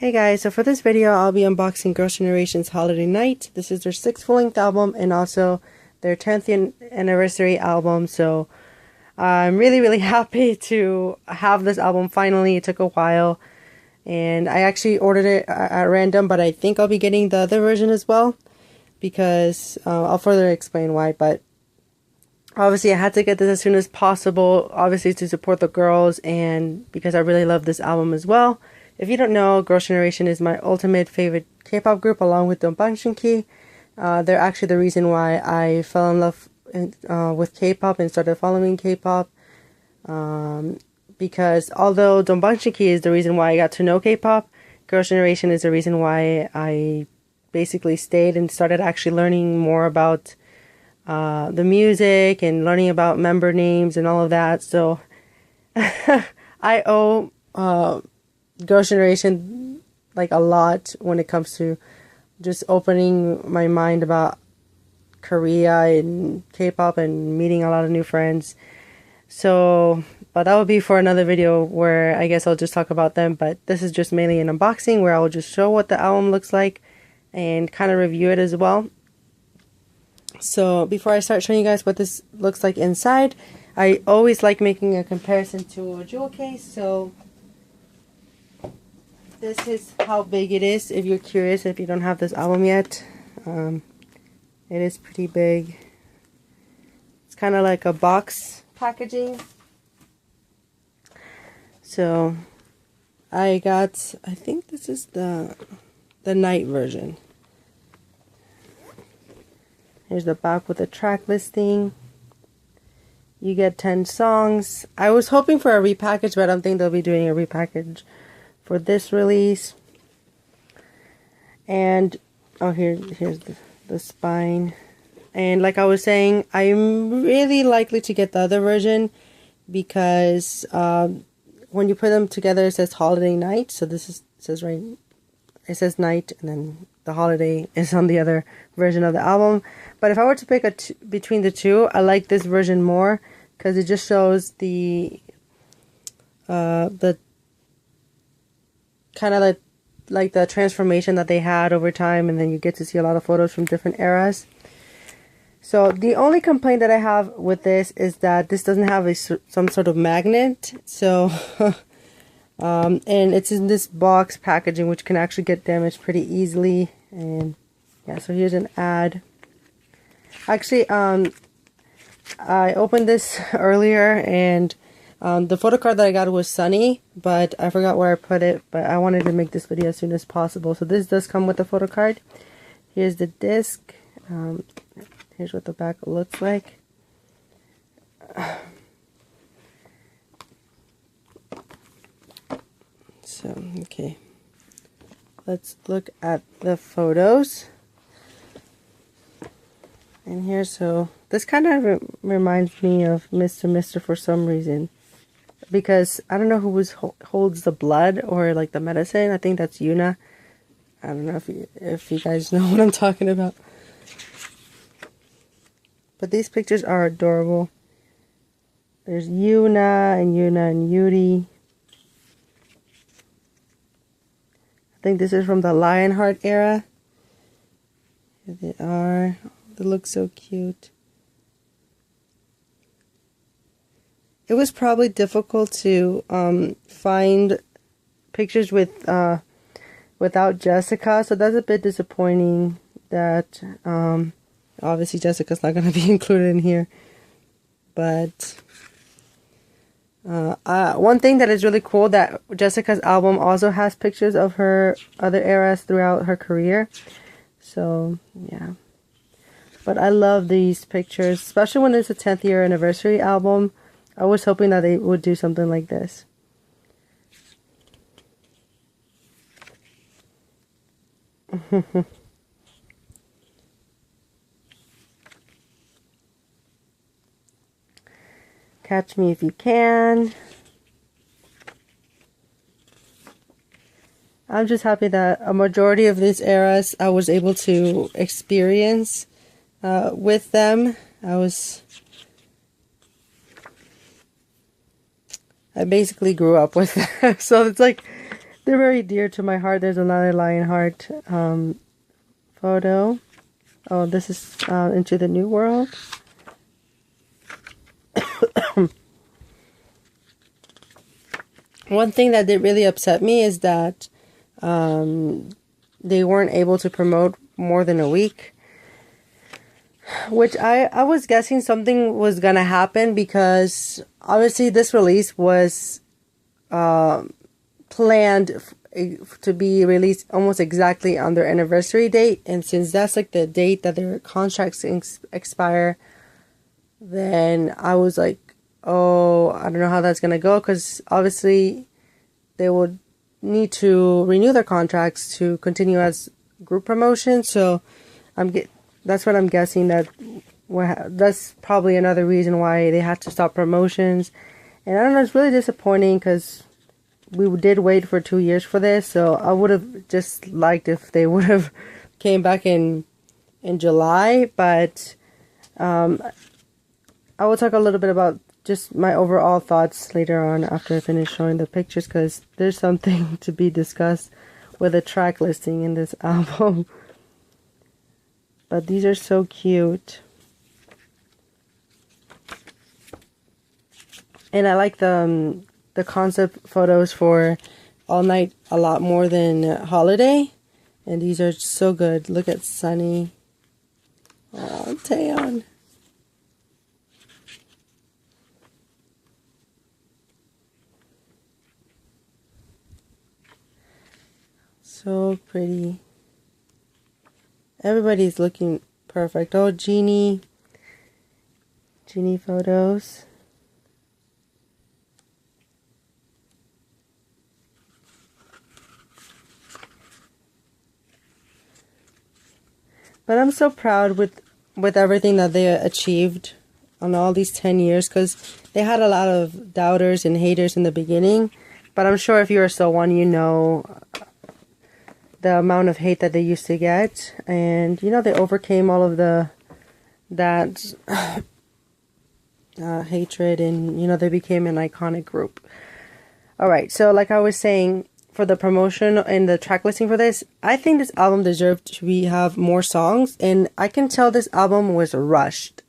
Hey guys, so for this video I'll be unboxing Girls' Generation's Holiday Night. This is their 6th full-length album and also their 10th anniversary album, so I'm really happy to have this album finally. It took a while and I actually ordered it at random, but I think I'll be getting the other version as well because I'll further explain why, but obviously I had to get this as soon as possible, obviously to support the girls and because I really love this album as well. If you don't know, Girls' Generation is my ultimate favorite K-pop group along with Dongbangsunki. They're actually the reason why I fell in love with K-pop and started following K-pop. Because although Dongbangsunki is the reason why I got to know K-pop, Girls' Generation is the reason why I basically stayed and started actually learning more about the music and learning about member names and all of that. So I owe Girls' Generation like a lot when it comes to just opening my mind about Korea and K-pop and meeting a lot of new friends. So, but that will be for another video where I guess I'll just talk about them, but this is just mainly an unboxing where I will just show what the album looks like and kind of review it as well. So before I start showing you guys what this looks like inside, I always like making a comparison to a jewel case, so this is how big it is if you're curious, if you don't have this album yet. It is pretty big. It's kind of like a box packaging. So I think this is the night version. Here's the back with the track listing. You get 10 songs. I was hoping for a repackage, but I don't think they'll be doing a repackage for this release. And oh, here's the spine. And like I was saying, I'm really likely to get the other version because when you put them together it says Holiday Night, so it says night and then the holiday is on the other version of the album. But if I were to pick between the two, I like this version more because it just shows the kind of like the transformation that they had over time, and then you get to see a lot of photos from different eras. So the only complaint that I have with this is that this doesn't have some sort of magnet. So and it's in this box packaging, which can actually get damaged pretty easily. And yeah, so here's an ad. Actually, I opened this earlier and the photo card that I got was sunny, but I forgot where I put it, but I wanted to make this video as soon as possible. So this does come with a photo card. Here's the disc. Here's what the back looks like. So, okay. Let's look at the photos. And here, so this kind of reminds me of Mr. for some reason. Because I don't know who holds the blood or like the medicine. I think that's Yuna. I don't know if you guys know what I'm talking about. But these pictures are adorable. There's Yuna and Yuri. I think this is from the Lionheart era. Here they are. They look so cute. It was probably difficult to find pictures without Jessica, so that's a bit disappointing that obviously Jessica's not going to be included in here. But one thing that is really cool, that Jessica's album also has pictures of her other eras throughout her career. So yeah, but I love these pictures, especially when it's a 10th year anniversary album. I was hoping that they would do something like this. Catch Me If You Can. I'm just happy that a majority of these eras I was able to experience with them. I basically grew up with them. So it's like They're very dear to my heart. There's another lion heart photo. Oh, this is Into the New World. One thing that did really upset me is that they weren't able to promote more than a week. Which I was guessing something was going to happen, because obviously this release was planned to be released almost exactly on their anniversary date. And since that's like the date that their contracts expire, then I was like, oh, I don't know how that's going to go, because obviously they would need to renew their contracts to continue as group promotion. So that's what I'm guessing, that's probably another reason why they had to stop promotions. And I don't know, it's really disappointing, because we did wait for 2 years for this. So I would have just liked if they would have came back in July. But I will talk a little bit about just my overall thoughts later on after I finish showing the pictures, because there's something to be discussed with the track listing in this album. But these are so cute. And I like the concept photos for All Night a lot more than Holiday. And these are so good. Look at Sunny. Oh, Taeyeon. So pretty. Everybody's looking perfect. Oh, Genie photos. But I'm so proud with everything that they achieved on all these 10 years, because they had a lot of doubters and haters in the beginning. But I'm sure if you're a one, you know the amount of hate that they used to get, and they overcame all of that hatred, and they became an iconic group. All right, so like I was saying, for the promotion and the track listing for this, I think this album deserved to have more songs, and I can tell this album was rushed,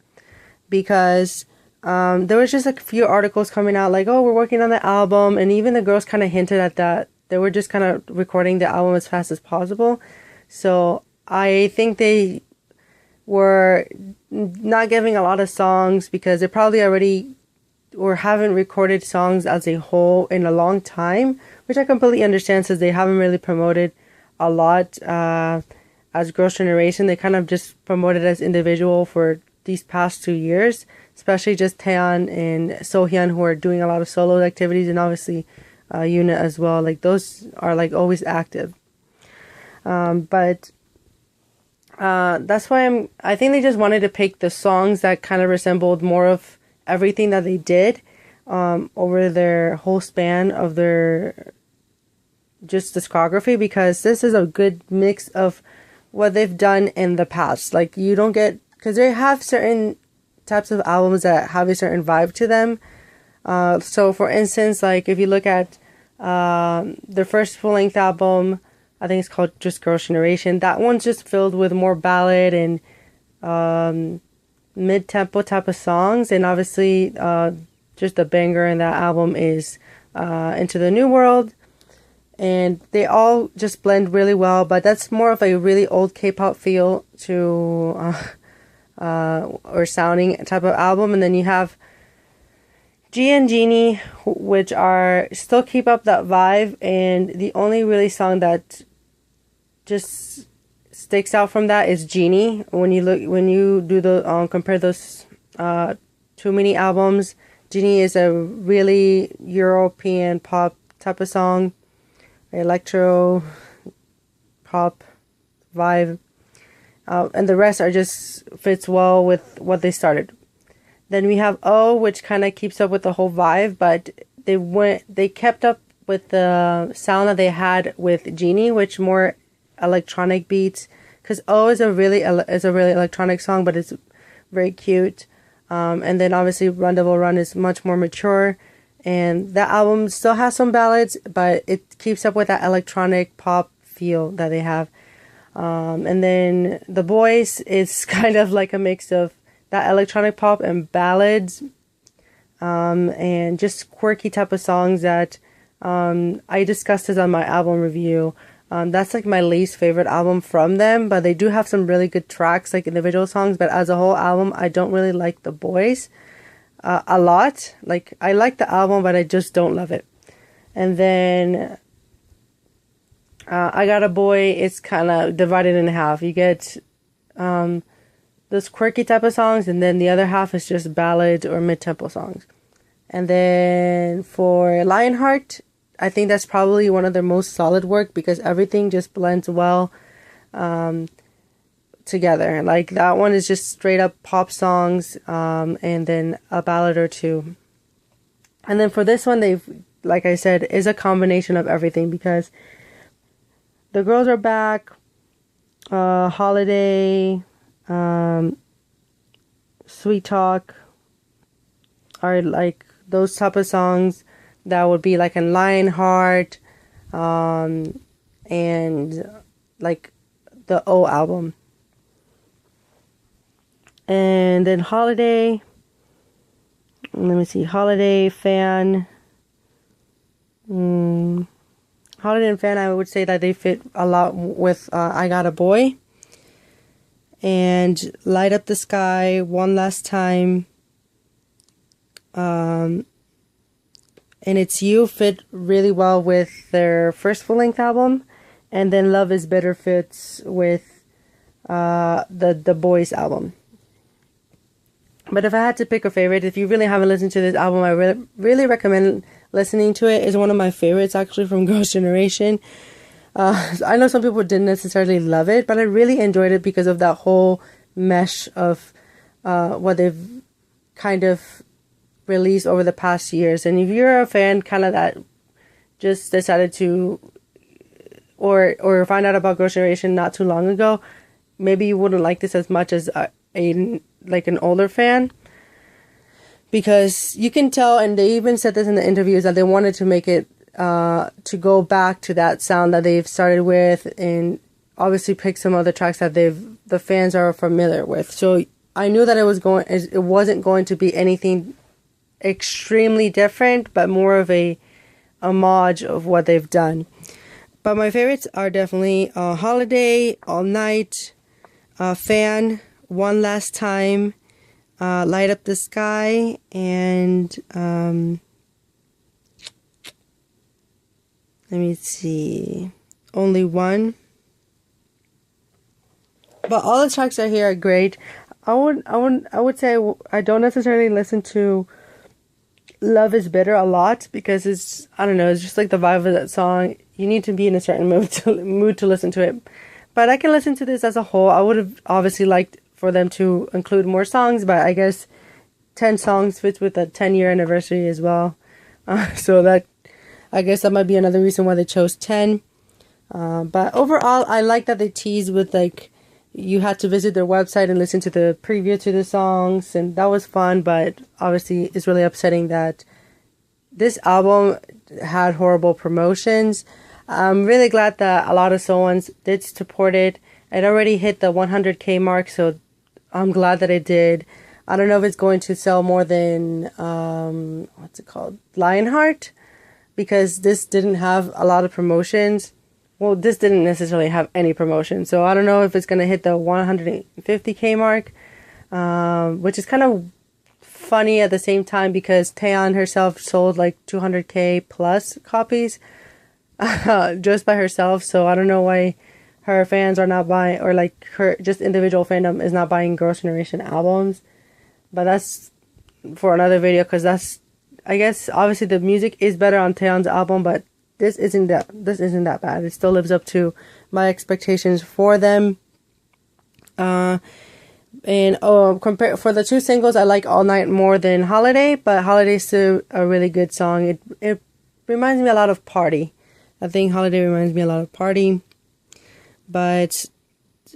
because there was just a few articles coming out like, oh, we're working on the album, and even the girls kind of hinted at that. They were just kind of recording the album as fast as possible. So I think they were not giving a lot of songs, because they probably already or haven't recorded songs as a whole in a long time, which I completely understand, since they haven't really promoted a lot as Girls' Generation. They kind of just promoted as individual for these past 2 years, especially just Taeyeon and Sohyun, who are doing a lot of solo activities, and obviously Unit as well. Like, those are like always active. But that's why I think they just wanted to pick the songs that kind of resembled more of everything that they did over their whole span of their just discography, because this is a good mix of what they've done in the past. Like, you don't get, because they have certain types of albums that have a certain vibe to them. So for instance, like if you look at their first full-length album, I think it's called just Girls' Generation, that one's just filled with more ballad and mid-tempo type of songs. And obviously just the banger in that album is Into the New World. And they all just blend really well, but that's more of a really old K-pop feel to or sounding type of album. And then you have G and Genie, which are still keep up that vibe, and the only really song that just sticks out from that is Genie. When you do the compare those two mini albums, Genie is a really European pop type of song, electro pop vibe, and the rest are just fits well with what they started. Then we have O, which kind of keeps up with the whole vibe, but they kept up with the sound that they had with Genie, which more electronic beats. Because O is a really electronic song, but it's very cute. And then obviously Run Devil Run is much more mature, And that album still has some ballads, but it keeps up with that electronic pop feel that they have. And then The Boys is kind of like a mix of that electronic pop and ballads, and just quirky type of songs that I discussed this on my album review. That's like my least favorite album from them, but they do have some really good tracks, like individual songs. But as a whole album, I don't really like The Boys a lot. Like, I like the album, but I just don't love it. And then I Got a Boy, it's kind of divided in half. You get those quirky type of songs, and then the other half is just ballads or mid-tempo songs. And then for Lionheart, I think that's probably one of their most solid work, because everything just blends well together. Like, that one is just straight up pop songs, and then a ballad or two. And then for this one, they've, like I said, is a combination of everything, because The Girls Are Back, Holiday, Sweet Talk are like those type of songs that would be like in Lionheart, and like the O album. And then Holiday, let me see, Holiday, Fan. Holiday and Fan, I would say that they fit a lot with I Got a Boy. And Light Up the Sky, One Last Time, and It's You fit really well with their first full-length album. And then Love is Bitter fits with the Boys album. But if I had to pick a favorite, if you really haven't listened to this album, I really recommend listening to it. It's one of my favorites, actually, from Girls' Generation. I know some people didn't necessarily love it, but I really enjoyed it because of that whole mesh of what they've kind of released over the past years. And if you're a fan kind of that just decided to or find out about Girls' Generation not too long ago, maybe you wouldn't like this as much as an older fan, because you can tell, and they even said this in the interviews, that they wanted to make it to go back to that sound that they've started with, and obviously pick some other tracks that the fans are familiar with. So I knew that it wasn't going to be anything extremely different, but more of a homage of what they've done. But my favorites are definitely Holiday, All Night, Fan, One Last Time, Light Up the Sky, and let me see, Only One. But all the tracks are here are great. I would say I don't necessarily listen to Love is Bitter a lot, because it's, I don't know, it's just like the vibe of that song. You need to be in a certain mood to listen to it. But I can listen to this as a whole. I would have obviously liked for them to include more songs, but I guess 10 songs fits with a 10-year anniversary as well. So that, I guess that might be another reason why they chose 10. But overall, I like that they tease with, like, you had to visit their website and listen to the preview to the songs, and that was fun. But obviously it's really upsetting that this album had horrible promotions. I'm really glad that a lot of Soans did support it. It already hit the 100K mark, so I'm glad that it did. I don't know if it's going to sell more than what's it called, Lionheart, because this didn't have a lot of promotions. Well, this didn't necessarily have any promotion, so I don't know if it's going to hit the 150K mark, which is kind of funny at the same time, because Taeyeon herself sold like 200K plus copies just by herself. So I don't know why her fans are not buying, or like her just individual fandom is not buying Girls' Generation albums. But that's for another video, because that's, I guess, obviously the music is better on Taeyeon's album, but this isn't that bad. It still lives up to my expectations for them. And compare for the two singles, I like All Night more than Holiday, but Holiday is still a really good song. It reminds me a lot of Party. I think Holiday reminds me a lot of Party. But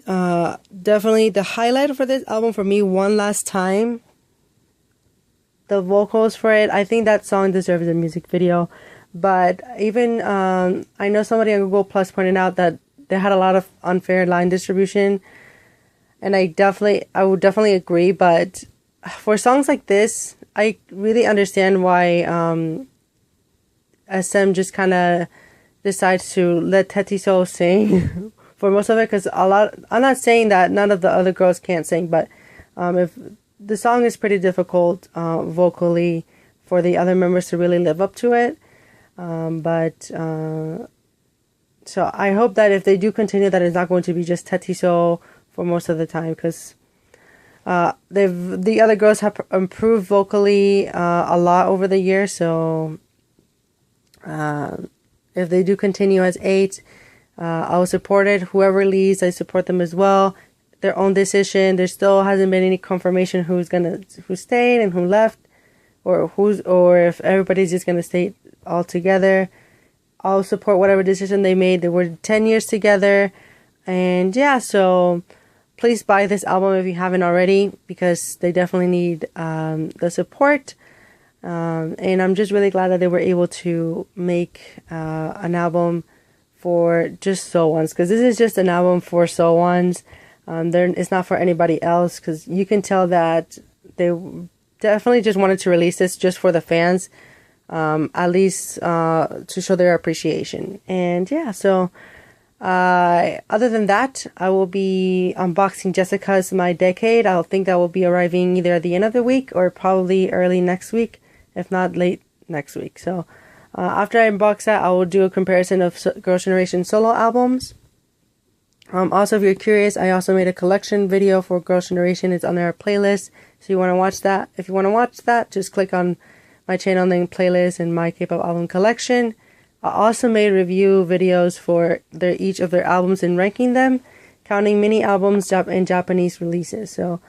definitely the highlight for this album for me, One Last Time. the vocals for it. I think that song deserves a music video. But even I know somebody on Google Plus pointed out that they had a lot of unfair line distribution, and I would definitely agree. But for songs like this, I really understand why SM just kind of decides to let Tetiso sing for most of it, because I'm not saying that none of the other girls can't sing, but if the song is pretty difficult vocally for the other members to really live up to it. So I hope that if they do continue, that it's not going to be just Tetiso for most of the time, because the other girls have improved vocally a lot over the years. So if they do continue as 8, I'll support it. Whoever leaves, I support them as well. Their own decision. There still hasn't been any confirmation who stayed and who left, or if everybody's just gonna stay all together. I'll support whatever decision they made. They were 10 years together, and yeah, so please buy this album if you haven't already, because they definitely need the support. And I'm just really glad that they were able to make an album for just So-ones, because this is just an album for So-ones. It's not for anybody else, because you can tell that they definitely just wanted to release this just for the fans, at least to show their appreciation. And yeah, so other than that, I will be unboxing Jessica's My Decade. I'll think that will be arriving either at the end of the week or probably early next week, if not late next week. So after I unbox that, I will do a comparison of Girls' Generation solo albums. Also, if you're curious, I also made a collection video for Girls' Generation. It's on their playlist, so you want to watch that. If you want to watch that, just click on my channel name playlist and my K-pop album collection. I also made review videos for each of their albums and ranking them, counting mini albums and Japanese releases. So,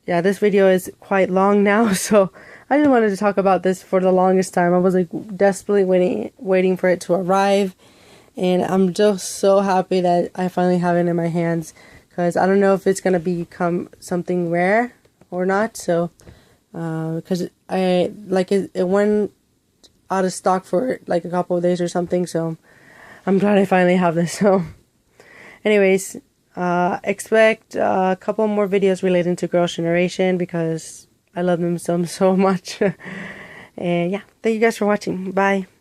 yeah, this video is quite long now, so I just wanted to talk about this for the longest time. I was like desperately waiting for it to arrive, and I'm just so happy that I finally have it in my hands, because I don't know if it's gonna become something rare or not. So, because it went out of stock for like a couple of days or something, so I'm glad I finally have this. So anyways, expect a couple more videos relating to Girls' Generation, because I love them so much. And yeah, thank you guys for watching. Bye.